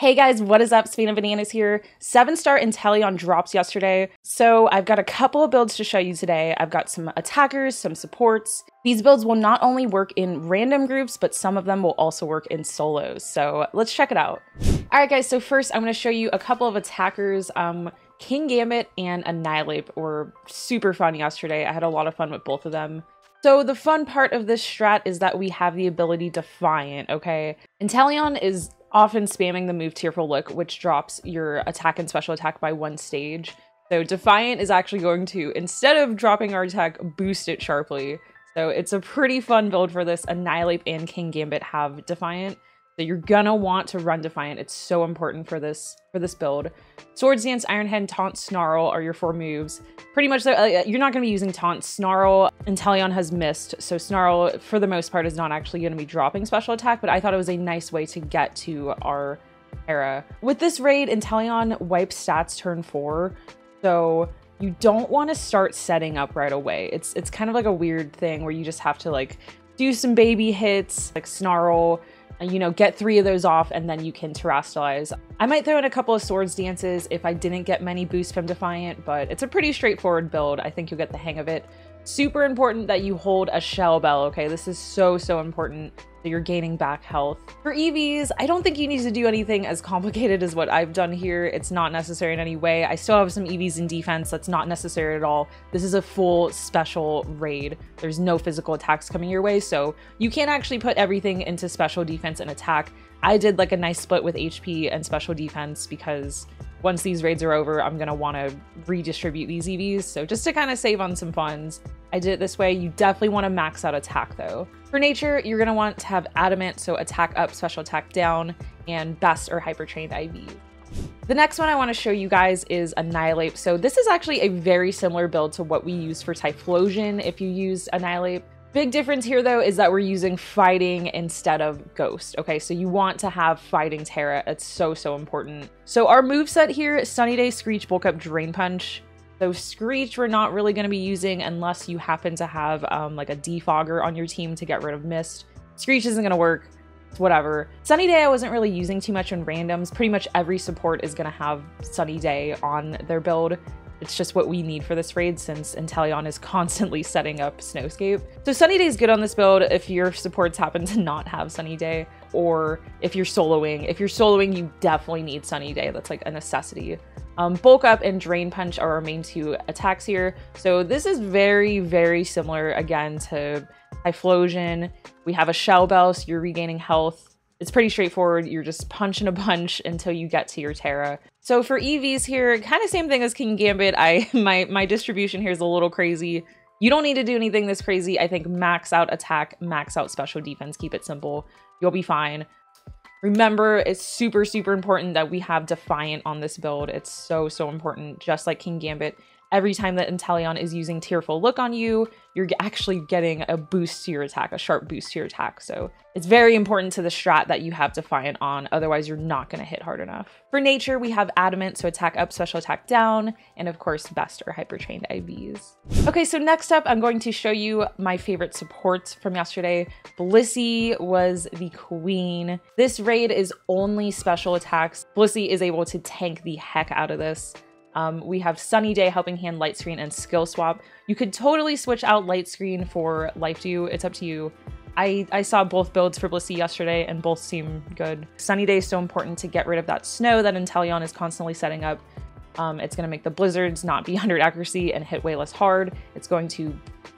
Hey guys, what is up? Savannah Bananas here. 7-star Inteleon drops yesterday, so I've got a couple of builds to show you today. I've got some attackers, some supports. These builds will not only work in random groups, but some of them will also work in solos, so let's check it out. Alright guys, so first I'm going to show you a couple of attackers. Kinggambit and Annihilape were super fun yesterday. I had a lot of fun with both of them. So the fun part of this strat is that we have the ability Defiant, okay? Inteleon is often spamming the move Tearful Look, which drops your attack and special attack by 1 stage. So Defiant is actually going to, instead of dropping our attack, boost it sharply. So it's a pretty fun build for this. Annihilape and Kinggambit have Defiant. So you're gonna want to run Defiant. It's so important for this build. Swords Dance, Iron Head, Taunt, Snarl are your 4 moves. Pretty much, you're not going to be using Taunt. Snarl, Inteleon has missed, so Snarl, for the most part, is not actually going to be dropping special attack, but I thought it was a nice way to get to our Tera. With this raid, Inteleon wipes stats turn 4, so you don't want to start setting up right away. It's kind of like a weird thing where you just have to, like, do some baby hits, like Snarl, you know, get 3 of those off, and then you can terrestrialize. I might throw in a couple of Swords Dances if I didn't get many boosts from Defiant, but it's a pretty straightforward build. I think you'll get the hang of it. Super important that you hold a Shell Bell, okay? This is so important. So you're gaining back health. For EVs, I don't think you need to do anything as complicated as what I've done here. It's not necessary in any way. I still have some EVs in defense. That's not necessary at all. This is a full special raid. There's no physical attacks coming your way, so you can't actually put everything into special defense and attack. I did like a nice split with HP and special defense because once these raids are over, I'm gonna want to redistribute these EVs. So just to kind of save on some funds, I did it this way. You definitely want to max out attack though. For nature, you're gonna want to have Adamant, so attack up, special attack down, and best or hyper trained IV. The next one I want to show you guys is Annihilape. So this is actually a very similar build to what we use for Typhlosion if you use Annihilape. Big difference here though is that we're using fighting instead of ghost. Okay, so you want to have fighting Tera. It's so important. So our moveset here, Sunny Day, Screech, Bulk Up, Drain Punch. So Screech we're not really going to be using unless you happen to have like a defogger on your team to get rid of Mist. Screech isn't going to work. It's whatever. Sunny Day I wasn't really using too much in randoms. Pretty much every support is going to have Sunny Day on their build. It's just what we need for this raid since Inteleon is constantly setting up Snowscape. So Sunny Day is good on this build if your supports happen to not have Sunny Day, or if you're soloing. If you're soloing, you definitely need Sunny Day. That's like a necessity. Bulk Up and Drain Punch are our main 2 attacks here. So this is very similar again to Typhlosion. We have a Shell Bell, so you're regaining health. It's pretty straightforward. You're just punching a bunch until you get to your Tera. So for EVs here, kind of same thing as Kinggambit. My distribution here is a little crazy. You don't need to do anything this crazy. I think max out attack, max out special defense, keep it simple. You'll be fine. Remember, it's super important that we have Defiant on this build. It's so important, just like Kinggambit. Every time that Inteleon is using Tearful Look on you, you're actually getting a boost to your attack, a sharp boost to your attack. So it's very important to the strat that you have Defiant on, otherwise you're not going to hit hard enough. For nature, we have Adamant, so attack up, special attack down, and of course best or hyper trained IVs. Okay, so next up, I'm going to show you my favorite supports from yesterday. Blissey was the queen. This raid is only special attacks. Blissey is able to tank the heck out of this. We have Sunny Day, Helping Hand, Light Screen, and Skill Swap. You could totally switch out Light Screen for Life Dew. It's up to you. I saw both builds for Blissey yesterday and both seem good. Sunny Day is so important to get rid of that snow that Inteleon is constantly setting up. It's going to make the blizzards not be 100 accuracy and hit way less hard. It's going to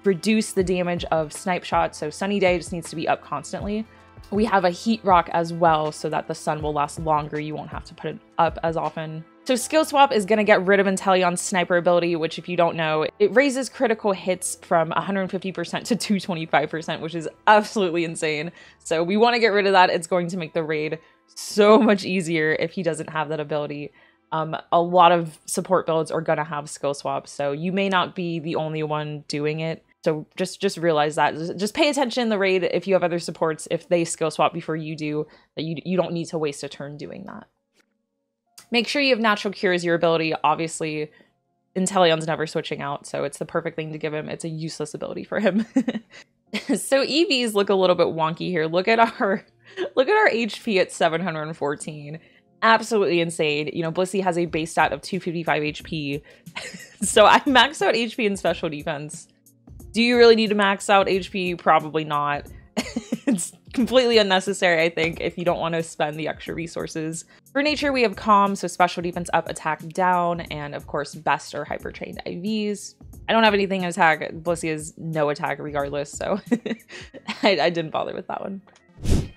reduce the damage of snipe shots, so Sunny Day just needs to be up constantly. We have a Heat Rock as well so that the sun will last longer. You won't have to put it up as often. So Skill Swap is going to get rid of Inteleon's sniper ability, which if you don't know, it raises critical hits from 150% to 225%, which is absolutely insane. So we want to get rid of that. It's going to make the raid so much easier if he doesn't have that ability. A lot of support builds are going to have Skill Swap, so you may not be the only one doing it. So just realize that. Just pay attention in the raid if you have other supports, if they Skill Swap before you do, that you don't need to waste a turn doing that. Make sure you have Natural Cure as your ability. Obviously, Inteleon's never switching out, so it's the perfect thing to give him. It's a useless ability for him. So EVs look a little bit wonky here. Look at our HP at 714. absolutely insane. You know, Blissey has a base stat of 255 HP. So I maxed out HP and special defense. Do you really need to max out HP? Probably not. It's completely unnecessary, I think, if you don't want to spend the extra resources. For nature, we have Calm, so special defense up, attack down, and of course, best or hyper trained IVs. I don't have anything in attack. Blissey has no attack regardless, so I didn't bother with that one.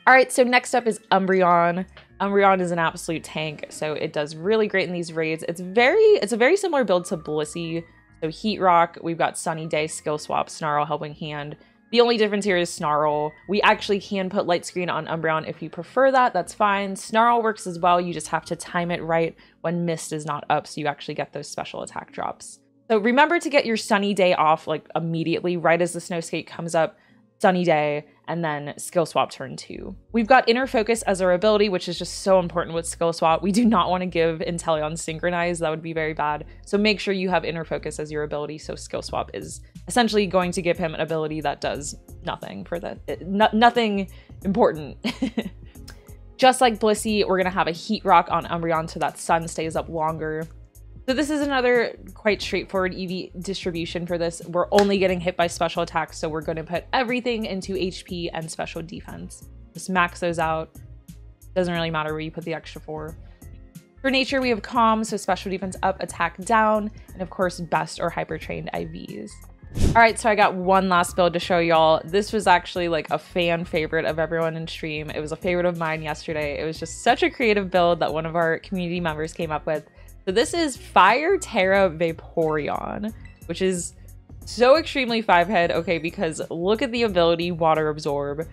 All right, so next up is Umbreon. Umbreon is an absolute tank, so it does really great in these raids. It's a very similar build to Blissey. So Heat Rock, we've got Sunny Day, Skill Swap, Snarl, Helping Hand. The only difference here is Snarl. We actually can put Light Screen on Umbreon if you prefer that, that's fine. Snarl works as well, you just have to time it right when Mist is not up so you actually get those special attack drops. So remember to get your Sunny Day off like immediately, right as the Snow Skate comes up, Sunny Day, and then Skill Swap turn 2. We've got Inner Focus as our ability, which is just so important with Skill Swap. We do not want to give Inteleon Synchronize, that would be very bad. So make sure you have Inner Focus as your ability, so Skill Swap is essentially going to give him an ability that does nothing for that, nothing important. Just like Blissey, we're going to have a Heat Rock on Umbreon so that sun stays up longer. So this is another quite straightforward EV distribution for this. We're only getting hit by special attacks, so we're going to put everything into HP and special defense. Just max those out. Doesn't really matter where you put the extra 4. For nature, we have Calm, so special defense up, attack down, and of course, best or hyper trained IVs. All right, so I got one last build to show y'all. This was actually like a fan favorite of everyone in stream. It was a favorite of mine yesterday. It was just such a creative build that one of our community members came up with. So this is Fire Tera Vaporeon, which is so extremely 5-head, okay, because look at the ability Water Absorb.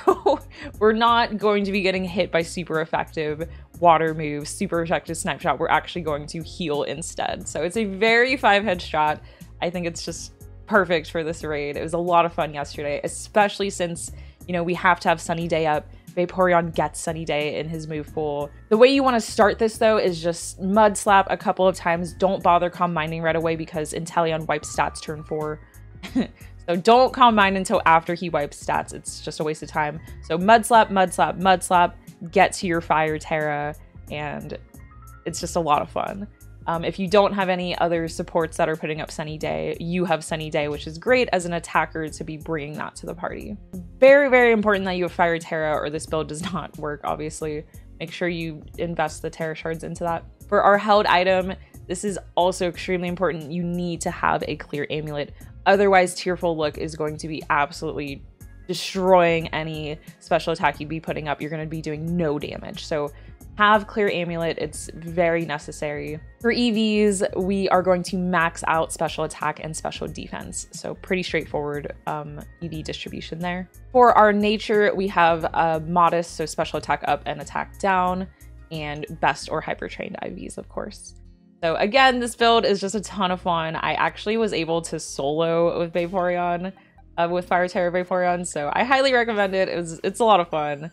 So we're not going to be getting hit by super effective water moves, super effective Snipe Shot. We're actually going to heal instead. So it's a very 5-head strat. I think it's just perfect for this raid. It was a lot of fun yesterday, especially since, you know, we have to have Sunny Day up. Vaporeon gets Sunny Day in his move pool. The way you want to start this though is just Mud Slap a couple of times. Don't bother Calm Minding right away because Inteleon wipes stats turn 4. So don't Calm Mind until after he wipes stats. It's just a waste of time. So Mud Slap, Mud Slap, Mud Slap, get to your Fire Tera, and it's just a lot of fun. If you don't have any other supports that are putting up Sunny Day, you have Sunny Day, which is great as an attacker to be bringing that to the party. Very, very important that you have Fire Tera or this build does not work, obviously. Make sure you invest the Tera shards into that. For our held item, this is also extremely important. You need to have a clear amulet. Otherwise, Tearful Look is going to be absolutely destroying any special attack you'd be putting up. You're going to be doing no damage. So have clear amulet, it's very necessary. For EVs, we are going to max out special attack and special defense. So pretty straightforward EV distribution there. For our nature, we have modest, so special attack up and attack down, and best or hyper trained IVs, of course. So again, this build is just a ton of fun. I actually was able to solo with Vaporeon, with Fire Tera Vaporeon, so I highly recommend it. It's a lot of fun.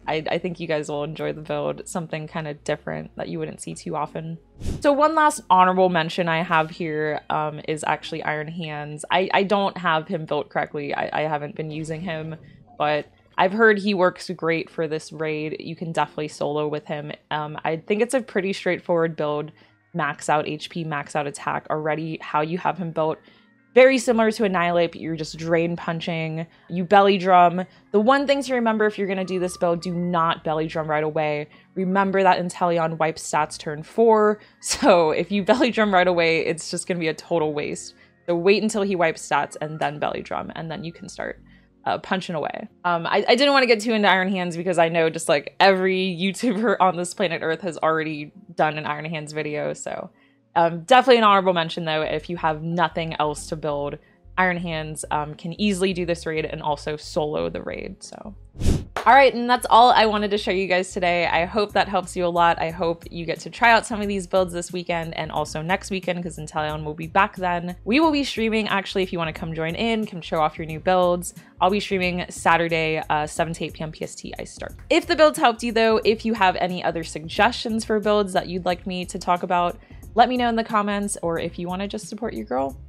I think you guys will enjoy the build, something kind of different that you wouldn't see too often. So one last honorable mention I have here is actually Iron Hands. I don't have him built correctly. I haven't been using him, but I've heard he works great for this raid. You can definitely solo with him. I think it's a pretty straightforward build. Max out HP, max out attack already, how you have him built. Very similar to Annihilape, you're just drain punching, you belly drum. The one thing to remember if you're going to do this build, do not belly drum right away. Remember that Inteleon wipes stats turn 4, so if you belly drum right away, it's just going to be a total waste. So wait until he wipes stats and then belly drum, and then you can start punching away. I didn't want to get too into Iron Hands because I know just like every YouTuber on this planet Earth has already done an Iron Hands video, so definitely an honorable mention though. If you have nothing else to build, Iron Hands can easily do this raid and also solo the raid. So all right, and that's all I wanted to show you guys today. I hope that helps you a lot. I hope you get to try out some of these builds this weekend and also next weekend because Inteleon will be back then. We will be streaming, actually, if you want to come join in, come show off your new builds. I'll be streaming Saturday, 7 to 8 p.m. PST I start. If the builds helped you though, if you have any other suggestions for builds that you'd like me to talk about, let me know in the comments, or if you want to just support your girl.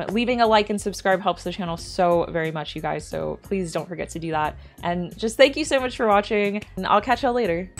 Leaving a like and subscribe helps the channel so very much, you guys, so please don't forget to do that. And just thank you so much for watching, and I'll catch y'all later.